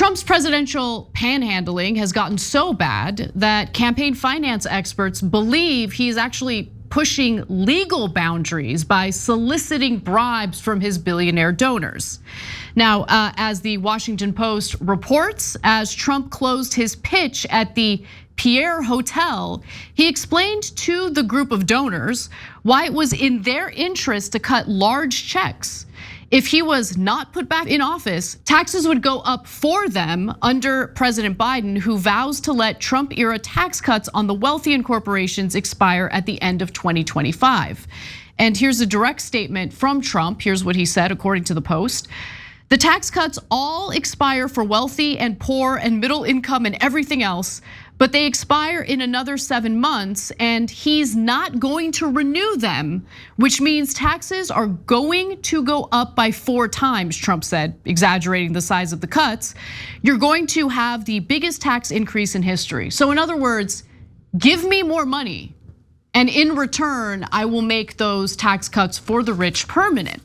Trump's presidential panhandling has gotten so bad that campaign finance experts believe he's actually pushing legal boundaries by soliciting bribes from his billionaire donors. Now, as the Washington Post reports, as Trump closed his pitch at the Pierre Hotel, he explained to the group of donors why it was in their interest to cut large checks. If he was not put back in office, taxes would go up for them under President Biden, who vows to let Trump-era tax cuts on the wealthy and corporations expire at the end of 2025. And here's a direct statement from Trump. Here's what he said, according to the Post. The tax cuts all expire for wealthy and poor and middle income and everything else, but they expire in another 7 months, and he's not going to renew them, which means taxes are going to go up by 4 times, Trump said, exaggerating the size of the cuts. You're going to have the biggest tax increase in history. So in other words, give me more money, and in return, I will make those tax cuts for the rich permanent.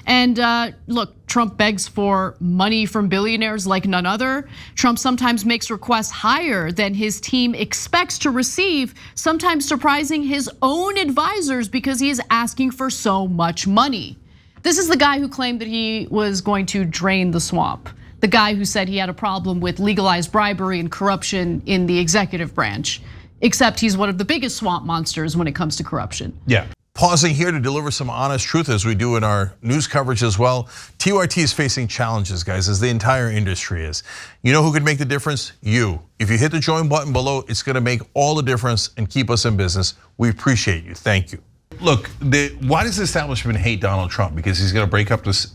And look, Trump begs for money from billionaires like none other. Trump sometimes makes requests higher than his team expects to receive, sometimes surprising his own advisors because he is asking for so much money. This is the guy who claimed that he was going to drain the swamp. The guy who said he had a problem with legalized bribery and corruption in the executive branch, except he's one of the biggest swamp monsters when it comes to corruption. Yeah. Pausing here to deliver some honest truth as we do in our news coverage as well. TYT is facing challenges, guys, as the entire industry is. You know who could make the difference? You. If you hit the join button below, it's gonna make all the difference and keep us in business. We appreciate you, thank you. Look, why does the establishment hate Donald Trump? Because he's gonna break up this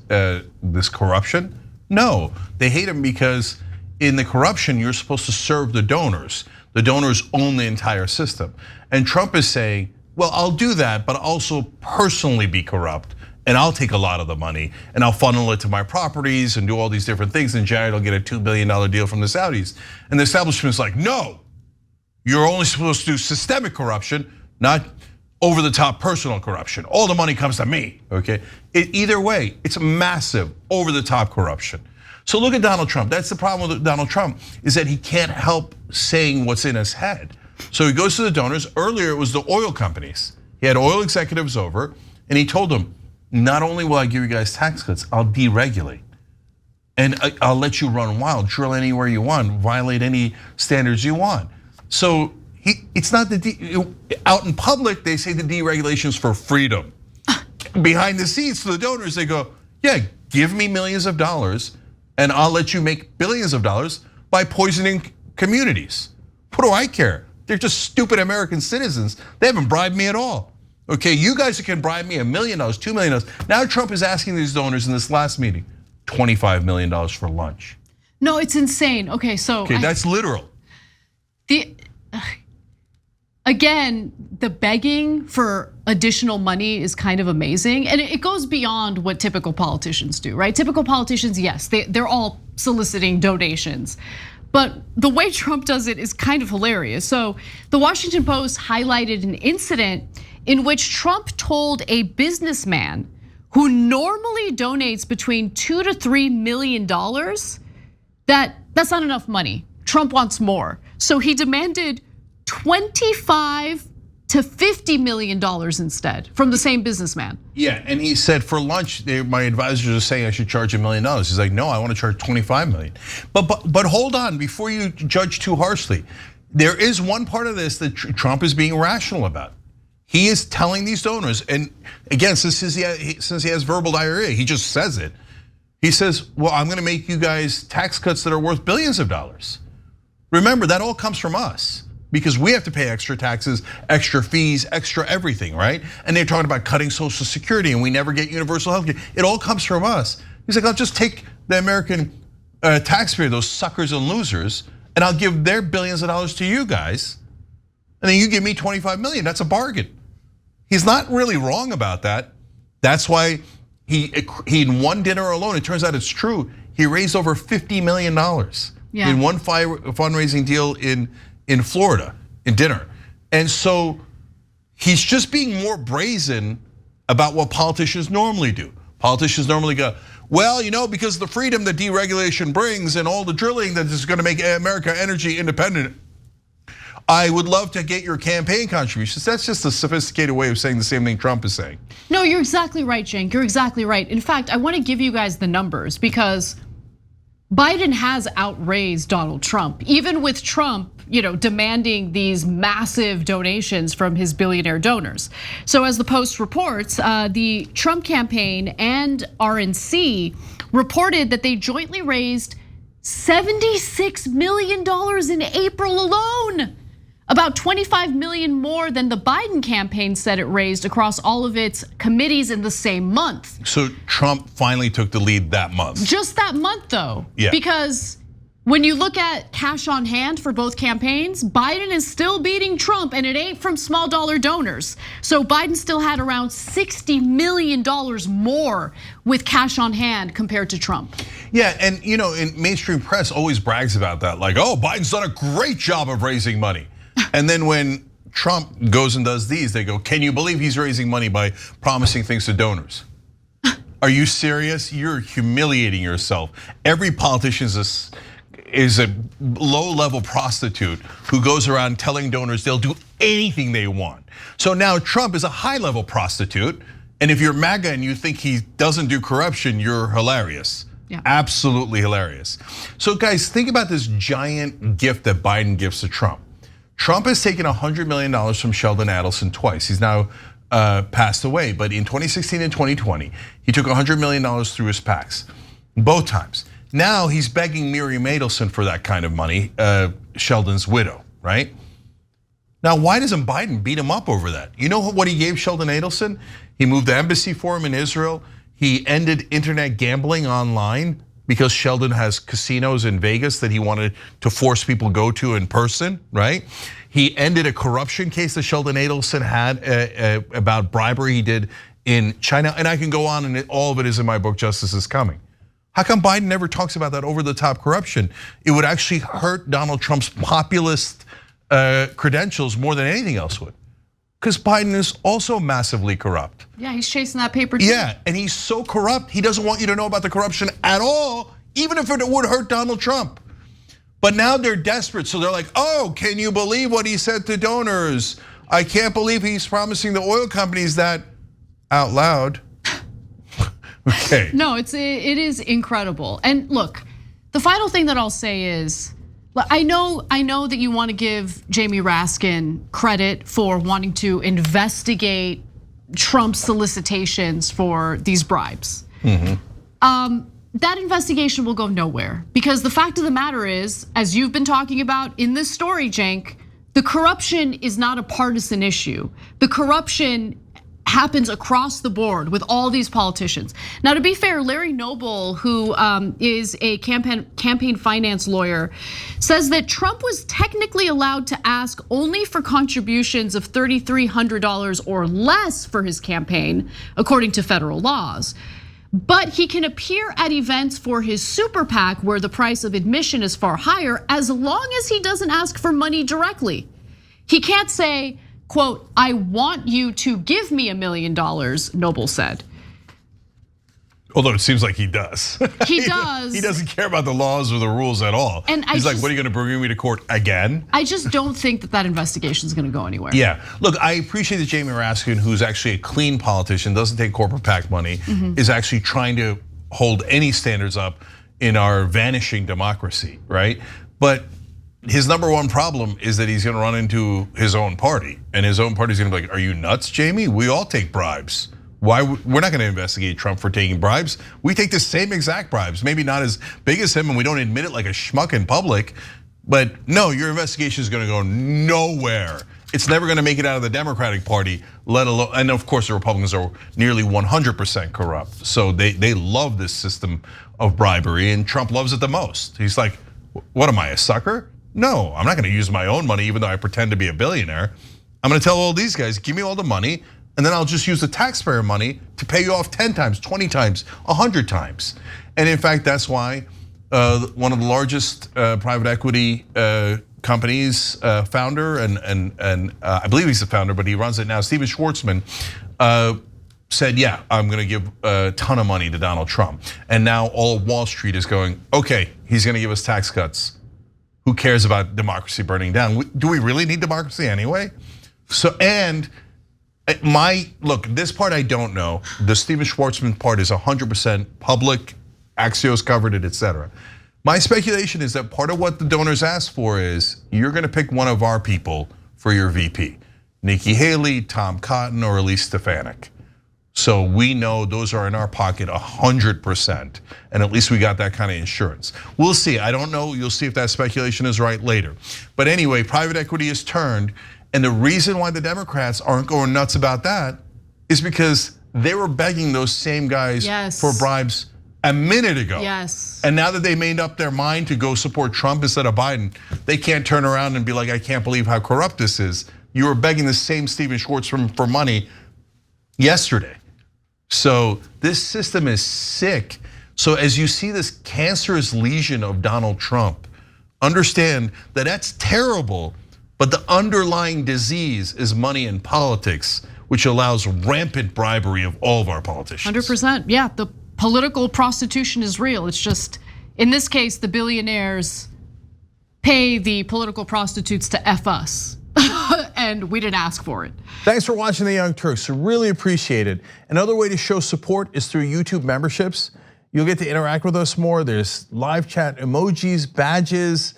corruption? No, they hate him because in the corruption, you're supposed to serve the donors. The donors own the entire system. And Trump is saying, well, I'll do that, but also personally be corrupt. And I'll take a lot of the money and I'll funnel it to my properties and do all these different things. And Jared will get a $2 billion deal from the Saudis. And the establishment's like, no, you're only supposed to do systemic corruption, not over the top personal corruption. All the money comes to me, okay? Either way, it's massive over the top corruption. So look at Donald Trump. That's the problem with Donald Trump, is that he can't help saying what's in his head. So he goes to the donors. Earlier, it was the oil companies. He had oil executives over, and he told them, not only will I give you guys tax cuts, I'll deregulate. And I'll let you run wild, drill anywhere you want, violate any standards you want. So it's not out in public, they say the deregulation is for freedom. Behind the scenes to the donors, they go, yeah, give me millions of dollars, and I'll let you make billions of dollars by poisoning communities. What do I care? They're just stupid American citizens. They haven't bribed me at all. Okay, you guys can bribe me $1 million, $2 million. Now Trump is asking these donors in this last meeting, $25 million for lunch. No, it's insane. Okay, so. Okay, that's literal. Again, the begging for additional money is kind of amazing. And it goes beyond what typical politicians do, right? Typical politicians, yes, they're all soliciting donations. But the way Trump does it is kind of hilarious. So the Washington Post highlighted an incident in which Trump told a businessman who normally donates between $2 to $3 million that that's not enough money. Trump wants more. So he demanded $25 to $50 million instead from the same businessman. Yeah, and he said for lunch, my advisors are saying I should charge $1 million. He's like, no, I want to charge 25 million. But hold on, before you judge too harshly, there is one part of this that Trump is being rational about. He is telling these donors, and again, since he has verbal diarrhea, he just says it. He says, well, I'm gonna make you guys tax cuts that are worth billions of dollars. Remember, that all comes from us, because we have to pay extra taxes, extra fees, extra everything, right? And they're talking about cutting Social Security and we never get universal health care. It all comes from us. He's like, I'll just take the American taxpayer, those suckers and losers, and I'll give their billions of dollars to you guys. And then you give me 25 million, that's a bargain. He's not really wrong about that. That's why he in one dinner alone, it turns out it's true, he raised over $50 million in one fundraising deal in Florida, in dinner. And so he's just being more brazen about what politicians normally do. Politicians normally go, well, because the freedom that deregulation brings and all the drilling that is going to make America energy independent, I would love to get your campaign contributions. That's just a sophisticated way of saying the same thing Trump is saying. No, you're exactly right, Cenk. You're exactly right. In fact, I want to give you guys the numbers because Biden has outraised Donald Trump, even with Trump, demanding these massive donations from his billionaire donors. So as the Post reports, the Trump campaign and RNC reported that they jointly raised $76 million in April alone. About 25 million more than the Biden campaign said it raised across all of its committees in the same month. So Trump finally took the lead that month. Just that month though, yeah. Because when you look at cash on hand for both campaigns, Biden is still beating Trump and it ain't from small dollar donors. So Biden still had around $60 million more with cash on hand compared to Trump. Yeah, and in mainstream press always brags about that, like, oh, Biden's done a great job of raising money. And then when Trump goes and does these, they go, can you believe he's raising money by promising things to donors? Are you serious? You're humiliating yourself. Every politician is a low-level prostitute who goes around telling donors they'll do anything they want. So now Trump is a high-level prostitute, and if you're MAGA and you think he doesn't do corruption, you're hilarious. Yeah. Absolutely hilarious. So guys, think about this giant gift that Biden gives to Trump. Trump has taken $100 million from Sheldon Adelson twice. He's now passed away, but in 2016 and 2020, he took $100 million through his PACs, both times. Now he's begging Miriam Adelson for that kind of money, Sheldon's widow, right? Now, why doesn't Biden beat him up over that? You know what he gave Sheldon Adelson? He moved the embassy for him in Israel. He ended internet gambling online because Sheldon has casinos in Vegas that he wanted to force people to go to in person, right? He ended a corruption case that Sheldon Adelson had about bribery he did in China. And I can go on, and all of it is in my book, Justice is Coming. How come Biden never talks about that over-the-top corruption? It would actually hurt Donald Trump's populist credentials more than anything else would. Because Biden is also massively corrupt. Yeah, he's chasing that paper too. Yeah, and he's so corrupt, he doesn't want you to know about the corruption at all, even if it would hurt Donald Trump. But now they're desperate, so they're like, oh, can you believe what he said to donors? I can't believe he's promising the oil companies that out loud. Okay. No, it is incredible. And look, the final thing that I'll say is, I know that you want to give Jamie Raskin credit for wanting to investigate Trump's solicitations for these bribes. That investigation will go nowhere because the fact of the matter is, as you've been talking about in this story, Cenk, the corruption is not a partisan issue. The corruption happens across the board with all these politicians. Now, to be fair, Larry Noble, who is a campaign finance lawyer, says that Trump was technically allowed to ask only for contributions of $3,300 or less for his campaign, according to federal laws. But he can appear at events for his super PAC where the price of admission is far higher, as long as he doesn't ask for money directly. He can't say, quote, I want you to give me $1 million, Noble said. Although it seems like he does. He does. He doesn't care about the laws or the rules at all. And he's like, what are you going to bring me to court again? I just don't think that investigation is going to go anywhere. Yeah, look, I appreciate that Jamie Raskin, who's actually a clean politician, doesn't take corporate PAC money, is actually trying to hold any standards up in our vanishing democracy, right? But his number one problem is that he's gonna run into his own party, and his own party's gonna be like, are you nuts, Jamie? We all take bribes. Why? We're not gonna investigate Trump for taking bribes. We take the same exact bribes, maybe not as big as him, and we don't admit it like a schmuck in public. But no, your investigation is gonna go nowhere. It's never gonna make it out of the Democratic Party, let alone, and of course the Republicans are nearly 100% corrupt. So they love this system of bribery, and Trump loves it the most. He's like, what am I, a sucker? No, I'm not gonna use my own money even though I pretend to be a billionaire. I'm gonna tell all these guys, give me all the money, and then I'll just use the taxpayer money to pay you off 10 times, 20 times, 100 times. And in fact, that's why one of the largest private equity companies founder, and I believe he's the founder, but he runs it now, Steven Schwartzman, said, yeah, I'm gonna give a ton of money to Donald Trump. And now all of Wall Street is going, okay, he's gonna give us tax cuts. Who cares about democracy burning down? Do we really need democracy anyway? So, and look, this part I don't know. The Steven Schwartzman part is 100% public, Axios covered it, etc. My speculation is that part of what the donors asked for is, you're gonna pick one of our people for your VP. Nikki Haley, Tom Cotton, or Elise Stefanik. So we know those are in our pocket 100%, and at least we got that kind of insurance. We'll see, I don't know, you'll see if that speculation is right later. But anyway, private equity is turned, and the reason why the Democrats aren't going nuts about that is because they were begging those same guys for bribes a minute ago. Yes. And now that they made up their mind to go support Trump instead of Biden, they can't turn around and be like, I can't believe how corrupt this is. You were begging the same Steven Schwartzman for money yesterday. So this system is sick. So as you see this cancerous lesion of Donald Trump, understand that that's terrible, but the underlying disease is money in politics, which allows rampant bribery of all of our politicians. 100%, yeah, the political prostitution is real. It's just, in this case, the billionaires pay the political prostitutes to F us. And we didn't ask for it. Thanks for watching The Young Turks, really appreciate it. Another way to show support is through YouTube memberships. You'll get to interact with us more. There's live chat emojis, badges.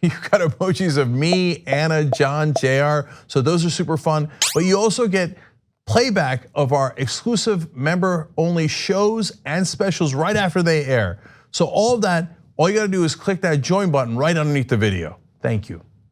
You've got emojis of me, Anna, John, JR. So those are super fun. But you also get playback of our exclusive member-only shows and specials right after they air. So all of that, all you gotta do is click that join button right underneath the video. Thank you.